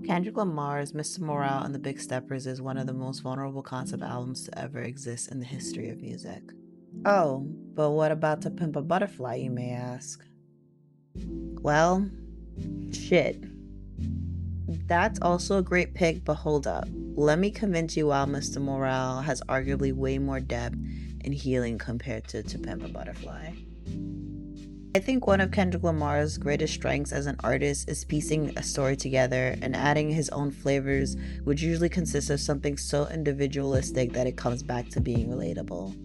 Kendrick Lamar's Mr. Morale and the Big Steppers is one of the most vulnerable concept albums to ever exist in the history of music. Oh, but what about To Pimp a Butterfly, you may ask? Well, shit. That's also a great pick, but hold up. Let me convince you why Mr. Morale has arguably way more depth and healing compared to Pimp a Butterfly. I think one of Kendrick Lamar's greatest strengths as an artist is piecing a story together and adding his own flavors, which usually consists of something so individualistic that it comes back to being relatable.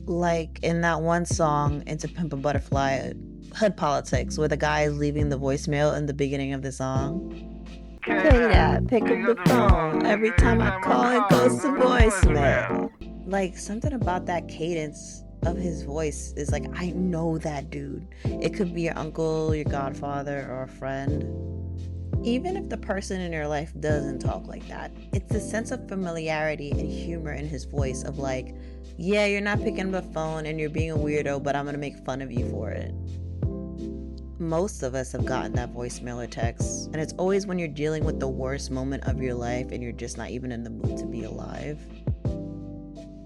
Like in that one song, Into Pimp a Butterfly, Hood Politics, where the guy is leaving the voicemail in the beginning of the song. Hey Dad, pick up the phone. Every time I call, it goes to voicemail. Like, something about that cadence of his voice is like, I know that dude. It could be your uncle, your godfather, or a friend. Even if the person in your life doesn't talk like that, it's the sense of familiarity and humor in his voice of like, yeah, you're not picking up the phone and you're being a weirdo, but I'm gonna make fun of you for it. Most of us have gotten that voicemail or text, and it's always when you're dealing with the worst moment of your life and you're just not even in the mood to be alive.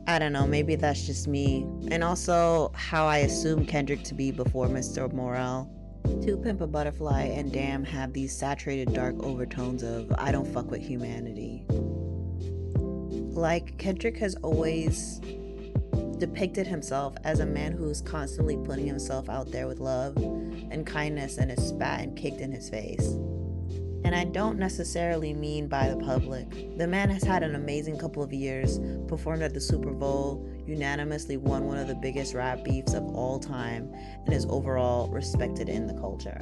I don't know, maybe that's just me. And also how I assume Kendrick to be before Mr. Morale. To Pimp a Butterfly and Damn have these saturated dark overtones of I don't fuck with humanity. Like, Kendrick has always depicted himself as a man who's constantly putting himself out there with love and kindness and is spat and kicked in his face. And I don't necessarily mean by the public. The man has had an amazing couple of years, performed at the Super Bowl, unanimously won one of the biggest rap beefs of all time, and is overall respected in the culture.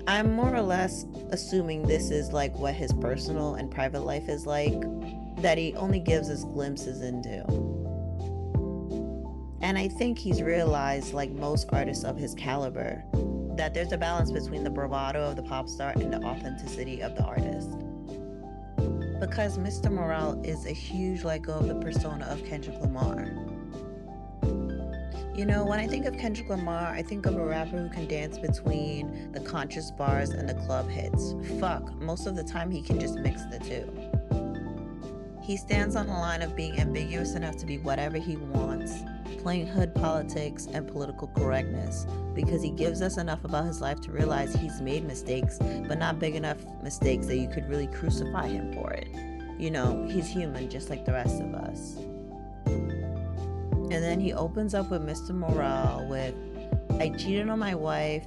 I'm more or less assuming this is like what his personal and private life is like, that he only gives us glimpses into. And I think he's realized, like most artists of his caliber, that there's a balance between the bravado of the pop star and the authenticity of the artist. Because Mr. Morale is a huge let go of the persona of Kendrick Lamar. You know, when I think of Kendrick Lamar, I think of a rapper who can dance between the conscious bars and the club hits. Fuck, most of the time he can just mix the two. He stands on the line of being ambiguous enough to be whatever he wants, playing hood politics and political correctness, because he gives us enough about his life to realize he's made mistakes, but not big enough mistakes that you could really crucify him for it. You know, he's human just like the rest of us. And then he opens up with Mr. Morale with, I cheated on my wife.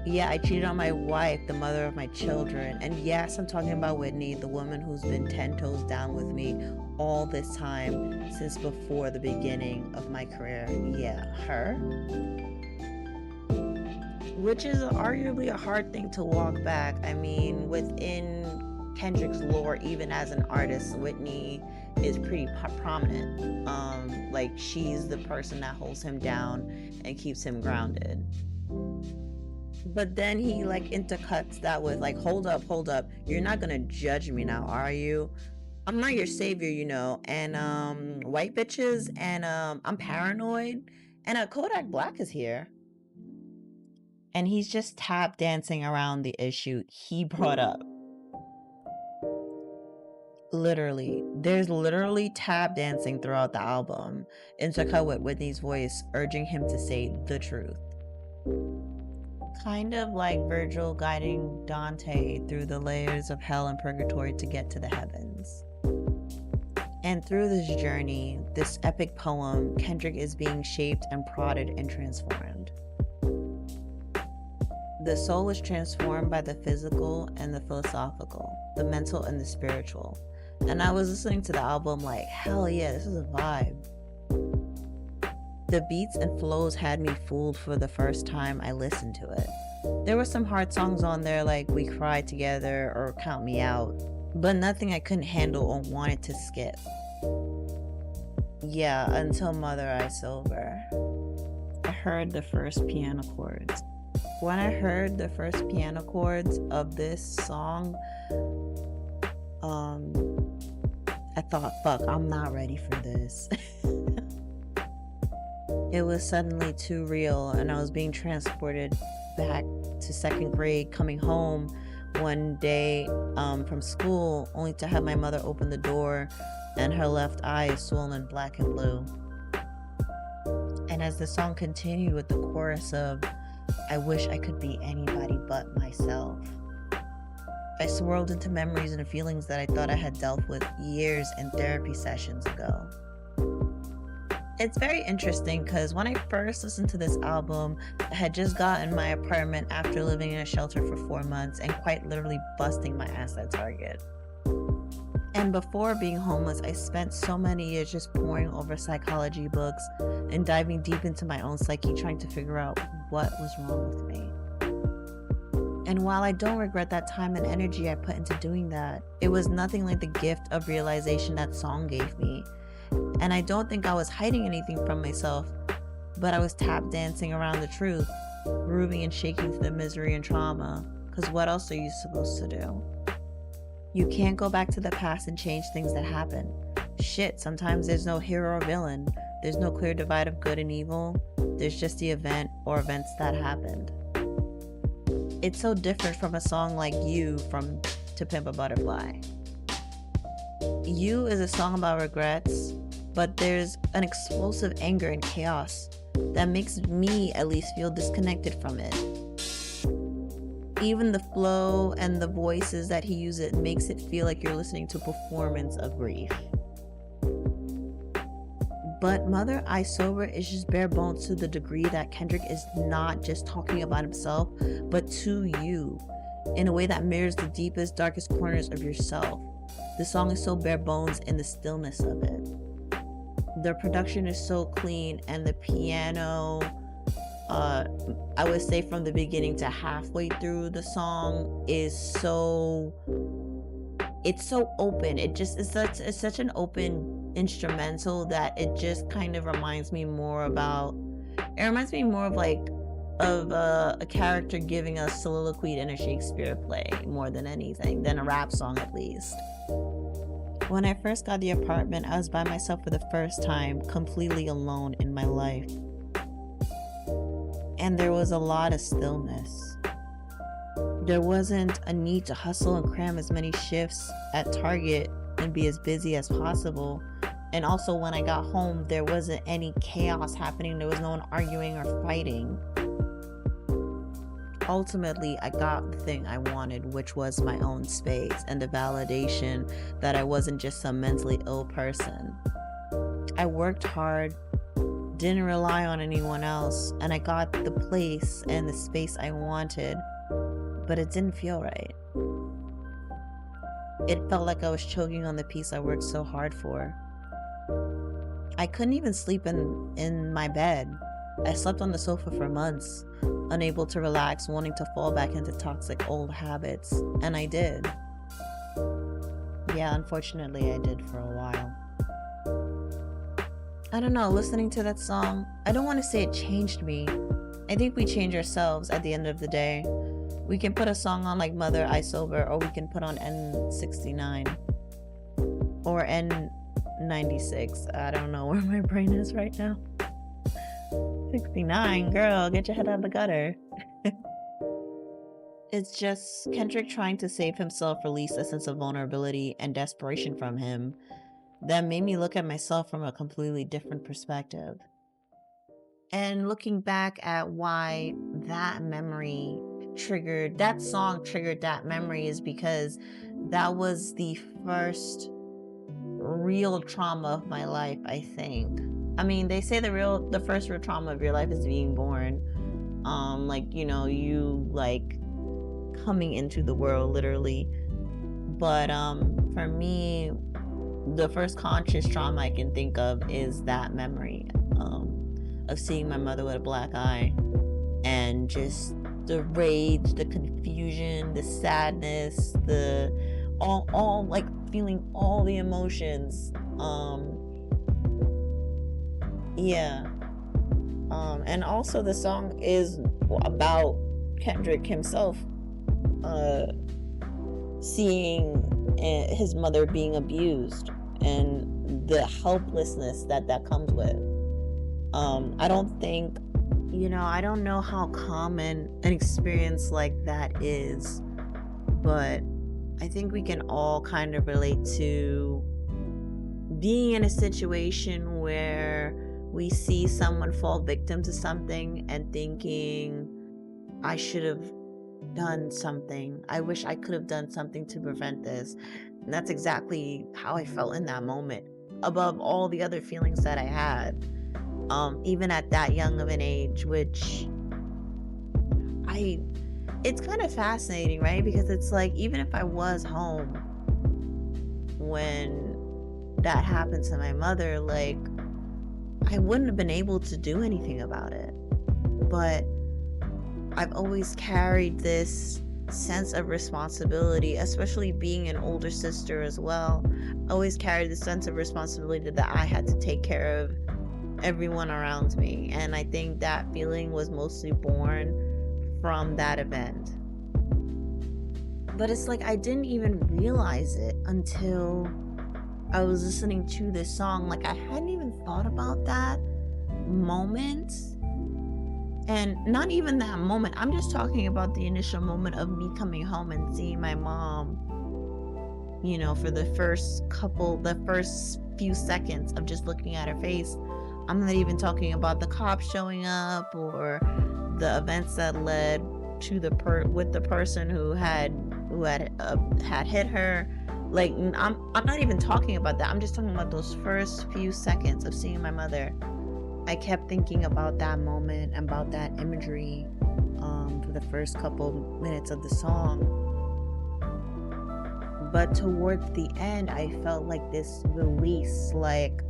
Yeah, I cheated on my wife, the mother of my children. And yes, I'm talking about Whitney, the woman who's been 10 toes down with me all this time since before the beginning of my career. Yeah, her. Which is arguably a hard thing to walk back. I mean, within Kendrick's lore, even as an artist, Whitney is pretty prominent. Like, she's the person that holds him down and keeps him grounded. But then he like intercuts that with like, hold up, you're not gonna judge me now, are you? I'm not your savior, you know. And white bitches, and I'm paranoid, and Kodak Black is here, and he's just tap dancing around the issue he brought up. Literally, there's literally tap dancing throughout the album, intercut with Whitney's voice urging him to say the truth. Kind of like Virgil guiding Dante through the layers of hell and purgatory to get to the heavens. And through this journey, this epic poem, Kendrick is being shaped and prodded and transformed. The soul is transformed by the physical and the philosophical, the mental and the spiritual. And I was listening to the album like, hell yeah, this is a vibe. The beats and flows had me fooled for the first time I listened to it. There were some hard songs on there like We Cried Together or Count Me Out, but nothing I couldn't handle or wanted to skip. Yeah, until Mother I Silver. I heard the first piano chords. When I heard the first piano chords of this song, I thought, fuck, I'm not ready for this. It was suddenly too real, and I was being transported back to second grade, coming home one day from school, only to have my mother open the door and her left eye is swollen black and blue. And as the song continued with the chorus of, I wish I could be anybody but myself, I swirled into memories and feelings that I thought I had dealt with years in therapy sessions ago. It's very interesting because when I first listened to this album, I had just gotten my apartment after living in a shelter for 4 months and quite literally busting my ass at Target. And before being homeless, I spent so many years just poring over psychology books and diving deep into my own psyche, trying to figure out what was wrong with me. And while I don't regret that time and energy I put into doing that, it was nothing like the gift of realization that song gave me. And I don't think I was hiding anything from myself, but I was tap dancing around the truth, grooving and shaking through the misery and trauma, because what else are you supposed to do? You can't go back to the past and change things that happen. Shit, sometimes there's no hero or villain. There's no clear divide of good and evil. There's just the event or events that happened. It's so different from a song like You from To Pimp a Butterfly. You is a song about regrets, but there's an explosive anger and chaos that makes me at least feel disconnected from it. Even the flow and the voices that he uses makes it feel like you're listening to a performance of grief. But Mother I Sober is just bare bones to the degree that Kendrick is not just talking about himself, but to you, in a way that mirrors the deepest, darkest corners of yourself. The song is so bare bones in the stillness of it. The production is so clean, and the piano, I would say from the beginning to halfway through the song is it's so open. It's such an open instrumental that it just kind of reminds me more of like a character giving a soliloquy in a Shakespeare play more than anything, than a rap song at least. When I first got the apartment, I was by myself for the first time, completely alone in my life. And there was a lot of stillness. There wasn't a need to hustle and cram as many shifts at Target and be as busy as possible. And also when I got home, there wasn't any chaos happening. There was no one arguing or fighting. Ultimately, I got the thing I wanted, which was my own space and the validation that I wasn't just some mentally ill person. I worked hard, didn't rely on anyone else, and I got the place and the space I wanted, but it didn't feel right. It felt like I was choking on the piece I worked so hard for. I couldn't even sleep in my bed. I slept on the sofa for months, unable to relax, wanting to fall back into toxic old habits, and I did. Yeah, unfortunately I did for a while. I don't know, listening to that song, I don't want to say it changed me. I think we change ourselves at the end of the day. We can put a song on like Mother I Sober, or we can put on N69 or N96. I don't know where my brain is right now. 69, girl, get your head out of the gutter. It's just Kendrick trying to save himself released a sense of vulnerability and desperation from him that made me look at myself from a completely different perspective. And looking back at why that song triggered that memory is because that was the first real trauma of my life, I think. I mean, they say the first real trauma of your life is being born. You coming into the world literally. But for me, the first conscious trauma I can think of is that memory of seeing my mother with a black eye, and just the rage, the confusion, the sadness, all like feeling all the emotions. And also the song is about Kendrick himself seeing his mother being abused and the helplessness that comes with. I don't think I don't know how common an experience like that is, but I think we can all kind of relate to being in a situation where we see someone fall victim to something and thinking, I should have done something. I wish I could have done something to prevent this. And that's exactly how I felt in that moment, above all the other feelings that I had, even at that young of an age, which I it's kind of fascinating, right? Because it's like, even if I was home when that happened to my mother, like, I wouldn't have been able to do anything about it. But I've always carried this sense of responsibility, especially being an older sister as well. I always carried this sense of responsibility that I had to take care of everyone around me. And I think that feeling was mostly born from that event. But it's like I didn't even realize it until I was listening to this song. Like, I hadn't even thought about that moment. And not even that moment. I'm just talking about the initial moment of me coming home and seeing my mom, for the first few seconds of just looking at her face. I'm not even talking about the cops showing up or the events that led to with the person who had hit her. Like, I'm not even talking about that. I'm just talking about those first few seconds of seeing my mother. I kept thinking about that moment, about that imagery, for the first couple minutes of the song. But towards the end, I felt like this release, like,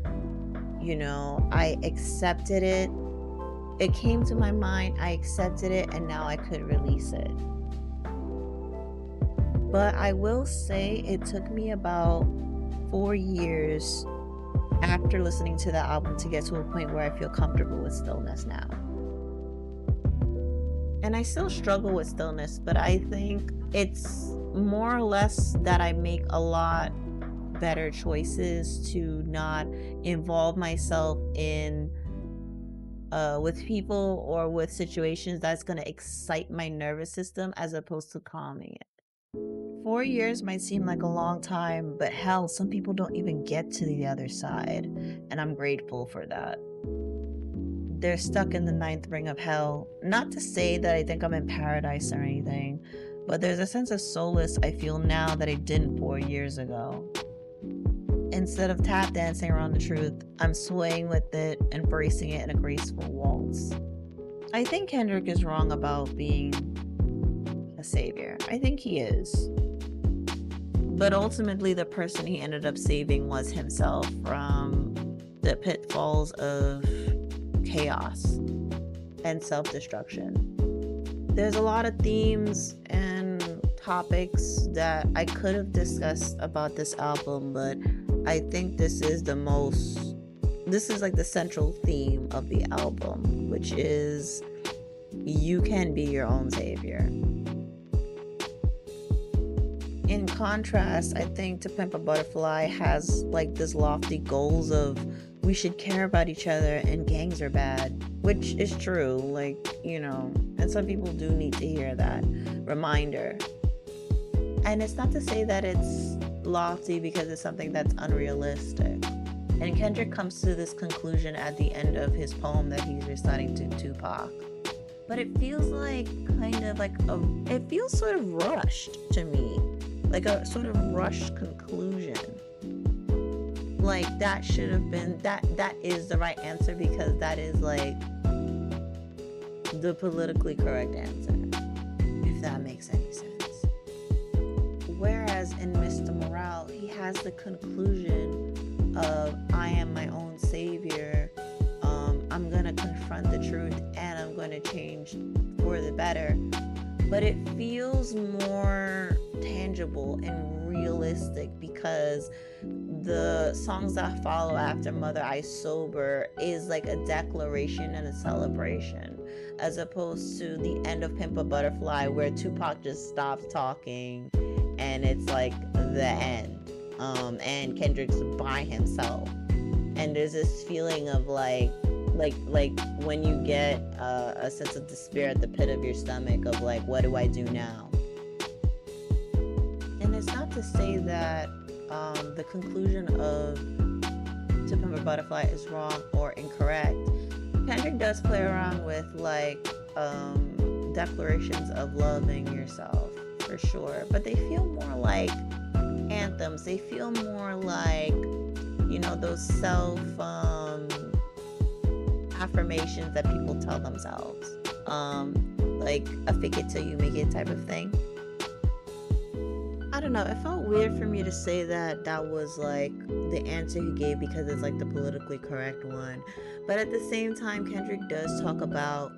I accepted it. It came to my mind, I accepted it, and now I could release it. But I will say it took me about 4 years after listening to the album to get to a point where I feel comfortable with Stillness now. And I still struggle with Stillness, but I think it's more or less that I make a lot better choices to not involve myself in with people or with situations that's going to excite my nervous system as opposed to calming it. 4 years might seem like a long time, but hell, some people don't even get to the other side, and I'm grateful for that. They're stuck in the 9th ring of hell. Not to say that I think I'm in paradise or anything, but there's a sense of solace I feel now that I didn't 4 years ago. Instead of tap dancing around the truth, I'm swaying with it, embracing it in a graceful waltz. I think Kendrick is wrong about being a savior. I think he is. But ultimately, the person he ended up saving was himself from the pitfalls of chaos and self-destruction. There's a lot of themes and topics that I could have discussed about this album, but I think this is like the central theme of the album, which is you can be your own savior. In contrast, I think To Pimp a Butterfly has like this lofty goals of we should care about each other and gangs are bad, which is true, like, and some people do need to hear that reminder. And it's not to say that it's lofty because it's something that's unrealistic. And Kendrick comes to this conclusion at the end of his poem that he's reciting to Tupac. But it feels like it feels sort of rushed to me. Like a sort of rushed conclusion. Like that should have been, that is the right answer because that is like the politically correct answer, if that makes any sense. Whereas in Mr. Morale, he has the conclusion of I am my own savior. I'm gonna confront the truth and I'm gonna change for the better. But it feels more tangible and realistic because the songs that follow after Mother I Sober is like a declaration and a celebration, as opposed to the end of Pimp a Butterfly where Tupac just stops talking and it's like the end, and Kendrick's by himself, and there's this feeling of like like when you get a sense of despair at the pit of your stomach of like, what do I do now? And it's not to say that the conclusion of To Pimp a Butterfly is wrong or incorrect. Kendrick does play around with like declarations of loving yourself for sure, but they feel more like anthems. They feel more like, you know, those self affirmations that people tell themselves, like a fake it till you make it type of thing. I don't know, it felt weird for me to say that that was like the answer he gave because it's like the politically correct one, but at the same time Kendrick does talk about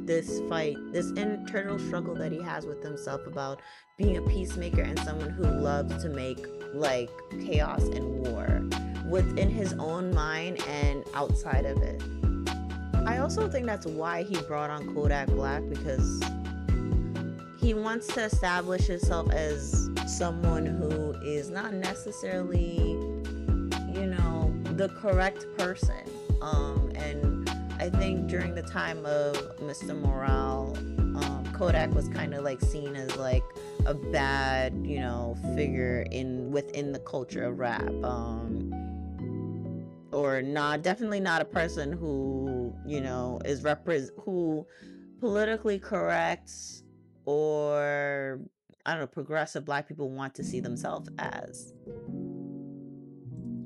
this fight, this internal struggle that he has with himself about being a peacemaker and someone who loves to make like chaos and war within his own mind and outside of it. I also think that's why he brought on Kodak Black, because he wants to establish himself as someone who is not necessarily, you know, the correct person. And I think during the time of Mr. Morale, Kodak was kind of like seen as like a bad, you know, figure within the culture of rap, or not, definitely not a person who, you know, is who politically correct or I don't know, progressive Black people want to see themselves as.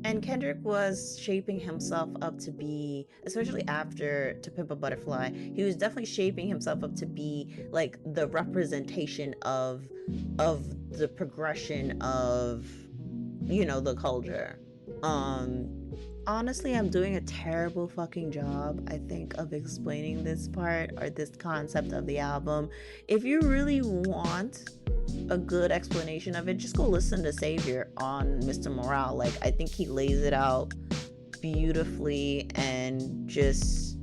And Kendrick was shaping himself up to be, especially after To Pimp a Butterfly, he was definitely shaping himself up to be like the representation of the progression of, you know, the culture. Honestly, I'm doing a terrible fucking job, I think, of explaining this part or this concept of the album. If you really want a good explanation of it, just go listen to Savior on Mr. Morale. Like, I think he lays it out beautifully and just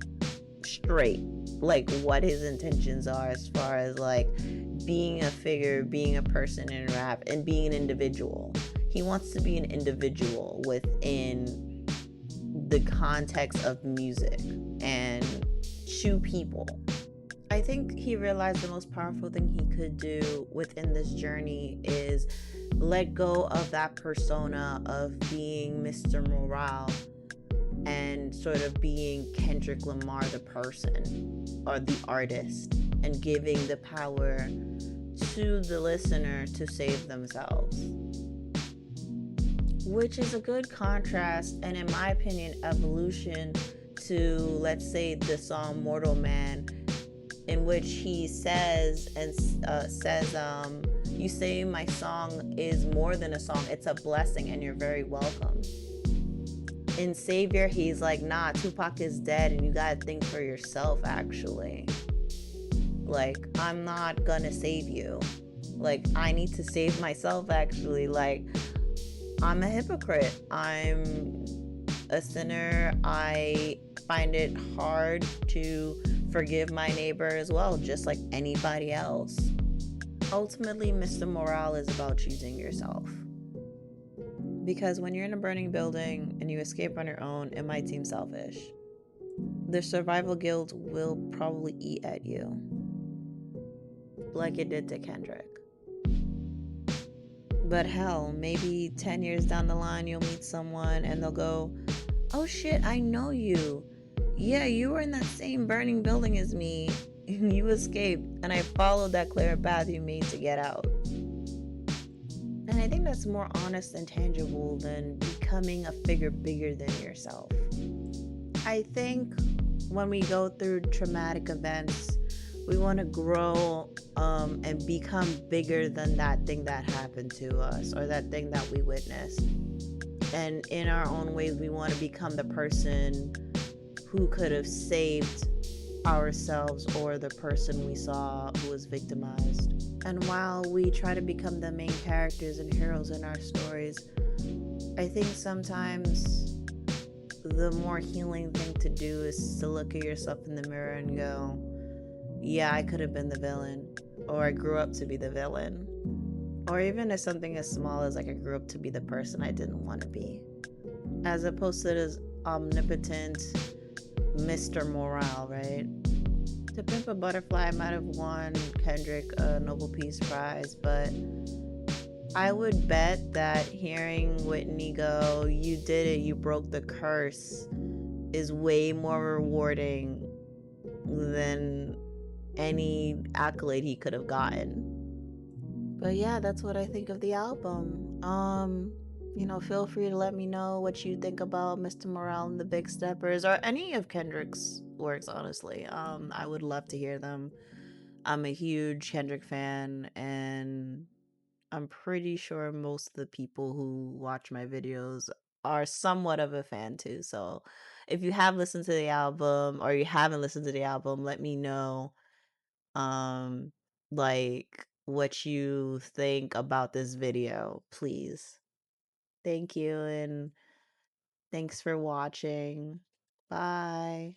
straight, like what his intentions are as far as like being a figure, being a person in rap, and being an individual. He wants to be an individual within the context of music and to people. I think he realized the most powerful thing he could do within this journey is let go of that persona of being Mr. Morale and sort of being Kendrick Lamar, the person or the artist, and giving the power to the listener to save themselves. Which is a good contrast and, in my opinion, evolution to, let's say, the song Mortal Man, in which he says, you say my song is more than a song, it's a blessing and you're very welcome. In Savior, he's like, nah, Tupac is dead and you gotta think for yourself, actually. Like, I'm not gonna save you. Like, I need to save myself, actually. Like, I'm a hypocrite. I'm a sinner. I find it hard to forgive my neighbor as well, just like anybody else. Ultimately, Mr. Morale is about choosing yourself. Because when you're in a burning building and you escape on your own, it might seem selfish. The survival guilt will probably eat at you, like it did to Kendrick. But hell, maybe 10 years down the line, you'll meet someone and they'll go, oh shit, I know you. Yeah, you were in that same burning building as me. You escaped, and I followed that clear path you made to get out. And I think that's more honest and tangible than becoming a figure bigger than yourself. I think when we go through traumatic events, we want to grow and become bigger than that thing that happened to us or that thing that we witnessed. And in our own ways, we want to become the person who could have saved ourselves or the person we saw who was victimized. And while we try to become the main characters and heroes in our stories, I think sometimes the more healing thing to do is to look at yourself in the mirror and go, yeah, I could have been the villain, or I grew up to be the villain, or even as something as small as like I grew up to be the person I didn't want to be, as opposed to this omnipotent, Mr. Morale, right? To Pimp a Butterfly might have won Kendrick a Nobel Peace Prize, but I would bet that hearing Whitney go, "You did it, you broke the curse," is way more rewarding than any accolade he could have gotten. But yeah, that's what I think of the album. Feel free to let me know what you think about Mr. Morale and the Big Steppers, or any of Kendrick's works, honestly. I would love to hear them. I'm a huge Kendrick fan, and I'm pretty sure most of the people who watch my videos are somewhat of a fan too. So if you have listened to the album or you haven't listened to the album, let me know um like what you think about this video, please. Thank you, and thanks for watching. Bye.